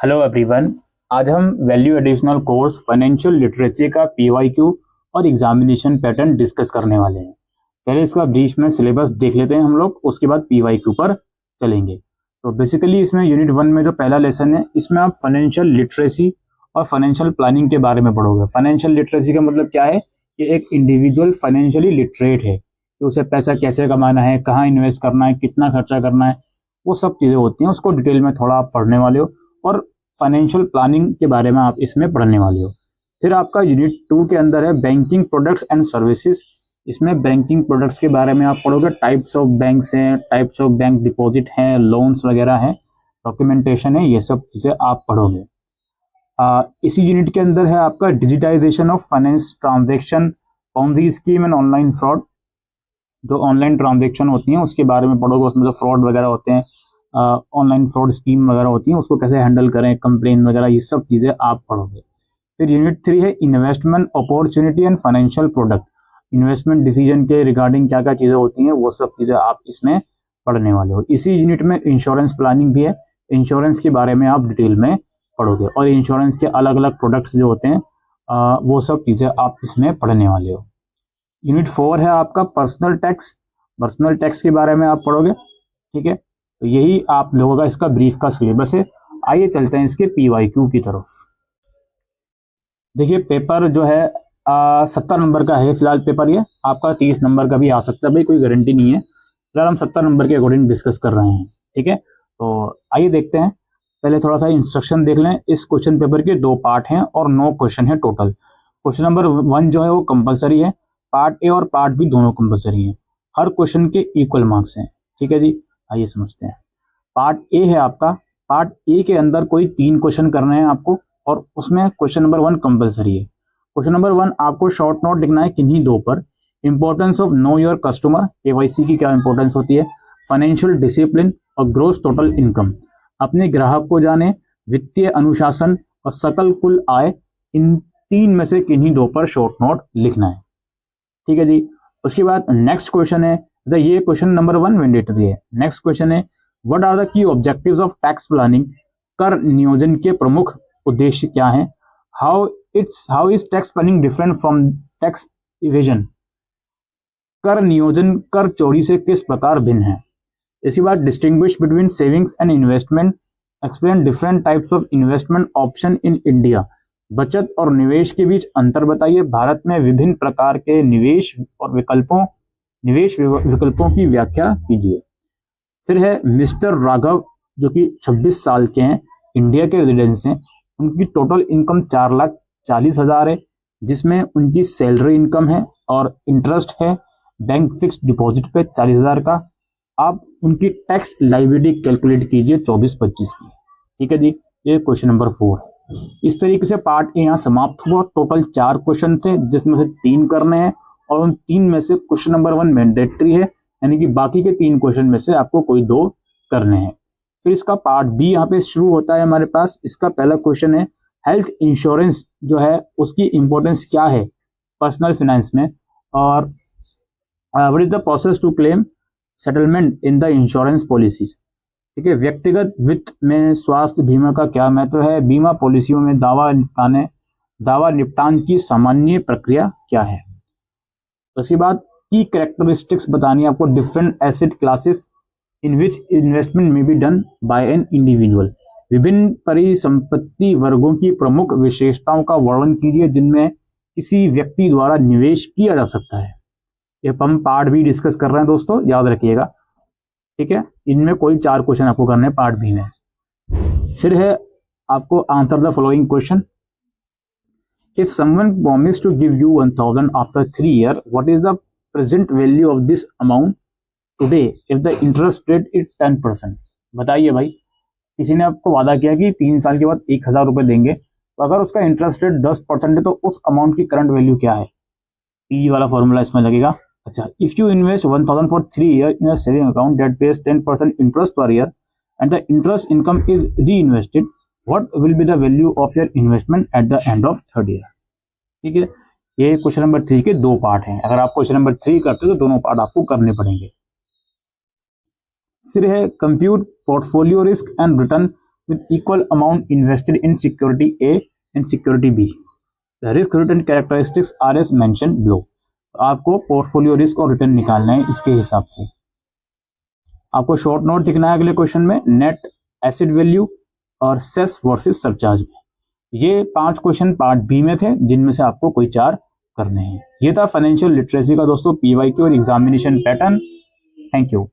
Hello everyone. आज हम value additional course financial literacy का पीवाईक्यू और एग्जामिनेशन पैटर्न डिस्कस करने वाले हैं। पहले इसका ब्रीफ में सिलेबस देख लेते हैं हम लोग, उसके बाद पीवाईक्यू पर चलेंगे। तो बेसिकली इसमें यूनिट 1 में जो पहला लेसन है, इसमें आप फाइनेंशियल लिटरेसी और फाइनेंशियल प्लानिंग के बारे में पढ़ोगे। फाइनेंशियल लिटरेसी का मतलब क्या है कि एक इंडिविजुअल फाइनेंशियली लिटरेट है कि उसे पैसा कैसे कमाना है, कहाँ इन्वेस्ट करना है, कितना खर्चा करना है, वो सब चीज़ें होती हैं। उसको डिटेल में थोड़ा आप पढ़ने वाले हो और फाइनेंशियल प्लानिंग के बारे में आप इसमें पढ़ने वाले हो। फिर आपका यूनिट 2 के अंदर है बैंकिंग प्रोडक्ट्स एंड सर्विसेज। इसमें बैंकिंग प्रोडक्ट्स के बारे में आप पढ़ोगे। टाइप्स ऑफ बैंक्स हैं, टाइप्स ऑफ बैंक डिपॉजिट हैं, लोन्स वगैरह हैं, डॉक्यूमेंटेशन है, ये सब चीज़ें आप पढ़ोगे। इसी यूनिट के अंदर है आपका digitization of finance transaction, Ponzi scheme and online fraud. जो ऑनलाइन ट्रांजेक्शन होती हैं उसके बारे में पढ़ोगे। उसमें जो फ्रॉड वगैरह होते हैं, ऑनलाइन फ्रॉड स्कीम वगैरह होती हैं, उसको कैसे हैंडल करें, कंप्लेन वगैरह, ये सब चीज़ें आप पढ़ोगे। फिर यूनिट 3 है investment opportunity and financial product. Investment decision के रिगार्डिंग क्या क्या चीज़ें होती हैं, वो सब चीज़ें आप इसमें पढ़ने वाले हो। इसी यूनिट में इंश्योरेंस प्लानिंग भी है। इंश्योरेंस के बारे में आप डिटेल में पढ़ोगे और इंश्योरेंस के अलग अलग प्रोडक्ट्स जो होते हैं वो सब चीज़ें आप इसमें पढ़ने वाले हो। यूनिट 4 है आपका पर्सनल टैक्स। पर्सनल टैक्स के बारे में आप पढ़ोगे, ठीक है। तो यही आप लोगों का इसका ब्रीफ का सिलेबस है। आइए चलते हैं इसके पीवाईक्यू की तरफ। देखिए पेपर जो है 70 नंबर का है फिलहाल पेपर। ये आपका 30 नंबर का भी आ सकता है, भाई कोई गारंटी नहीं है। फिलहाल हम 70 नंबर के अकॉर्डिंग डिस्कस कर रहे हैं, ठीक है। तो आइए देखते हैं। पहले थोड़ा सा इंस्ट्रक्शन देख लें। इस क्वेश्चन पेपर के 2 पार्ट हैं और 9 क्वेश्चन है टोटल। क्वेश्चन नंबर 1 जो है वो कंपलसरी है। पार्ट ए और पार्ट बी दोनों कंपलसरी है। हर क्वेश्चन के इक्वल मार्क्स हैं, ठीक है जी। आइए समझते हैं। पार्ट ए है आपका। पार्ट ए के अंदर कोई 3 क्वेश्चन करने हैं आपको और उसमें क्वेश्चन नंबर 1 कंपलसरी है। क्वेश्चन नंबर 1 आपको शॉर्ट नोट लिखना है किन्हीं 2 पर। Importance of know your customer, KYC की क्या इंपॉर्टेंस होती है, फाइनेंशियल डिसिप्लिन और ग्रोस टोटल इनकम। अपने ग्राहक को जाने, वित्तीय अनुशासन और सकल कुल आय। इन 3 में से किन्हीं 2 पर शॉर्ट नोट लिखना है, ठीक है जी। उसके बाद नेक्स्ट क्वेश्चन है, ये क्वेश्चन नंबर 1 मैंडेटरी है। नेक्स्ट क्वेश्चन है what are the key objectives of tax planning. कर नियोजन के प्रमुख उद्देश्य क्या हैं। How is tax planning different from tax evasion. कर नियोजन कर चोरी से किस प्रकार भिन्न है। इसके बाद distinguish between savings and investment. Explain different types of investment option in India. बचत और निवेश के बीच अंतर बताइए। भारत में विभिन्न प्रकार के निवेश विकल्पों की व्याख्या कीजिए। फिर है मिस्टर राघव जो कि 26 साल के हैं, इंडिया के रेजिडेंस हैं। उनकी टोटल इनकम 4,40,000 है, जिसमें उनकी सैलरी इनकम है और इंटरेस्ट है बैंक फिक्स डिपॉजिट पे 40,000 का। आप उनकी टैक्स लाइबिलिटी कैलकुलेट कीजिए 24-25 की, ठीक है जी। ये क्वेश्चन नंबर 4 है। इस तरीके से पार्ट ए यहाँ समाप्त हुआ। टोटल 4 क्वेश्चन थे जिसमें से 3 करने हैं और उन 3 में से क्वेश्चन नंबर 1 मैंडेटरी है, यानी कि बाकी के 3 क्वेश्चन में से आपको कोई 2 करने हैं। फिर इसका पार्ट बी यहाँ पे शुरू होता है हमारे पास। इसका पहला क्वेश्चन है हेल्थ इंश्योरेंस जो है उसकी इंपॉर्टेंस क्या है पर्सनल फाइनेंस में, और what is the process to claim settlement in the insurance policies, ठीक है। व्यक्तिगत वित्त में स्वास्थ्य बीमा का क्या महत्व है। बीमा पॉलिसियों में दावा निपटान की सामान्य प्रक्रिया क्या है। उसके बाद की कैरेक्टरिस्टिक्स बतानी है आपको। Different asset classes in which investment में be done by an individual. विभिन्न परिसंपत्ति वर्गों की प्रमुख विशेषताओं का वर्णन कीजिए जिनमें किसी व्यक्ति द्वारा निवेश किया जा सकता है। ये हम पार्ट भी डिस्कस कर रहे हैं दोस्तों, याद रखिएगा, ठीक है। इनमें कोई 4 क्वेश्चन आपको करने हैं पार्ट बी में। फिर है आपको answer the following question. If someone promise to give you 1,000 after 3 years, what is the present value of this amount today if the interest rate is 10%। बताइए भाई, किसी ने आपको वादा किया कि 3 साल के बाद 1,000 रुपए देंगे, तो अगर उसका इंटरेस्ट रेट 10% है तो उस अमाउंट की करंट वैल्यू क्या है। पी वाला फॉर्मूला इसमें लगेगा। अच्छा, if you invest 1,000 for 3 years in a saving account that page 10% interest per year and the interest income is री invested, what will be the value of your investment at the end of 3rd year, ठीक है। ये question number 3 के 2 part हैं। अगर आप question number 3 करते हो तो दोनों पार्ट आपको करने पड़ेंगे। फिर है compute portfolio risk and return with equal amount invested in security A and security B. The risk return characteristics are as mentioned below. आपको पोर्टफोलियो रिस्क और रिटर्न निकालना है इसके हिसाब से। आपको शॉर्ट नोट लिखना है अगले क्वेश्चन में नेट एसिड वैल्यू और सेस वर्सेस सरचार्ज में। ये 5 क्वेश्चन पार्ट बी में थे जिनमें से आपको कोई 4 करने हैं। ये था फाइनेंशियल लिटरेसी का दोस्तों पीवाईक्यू और एग्जामिनेशन पैटर्न। Thank you.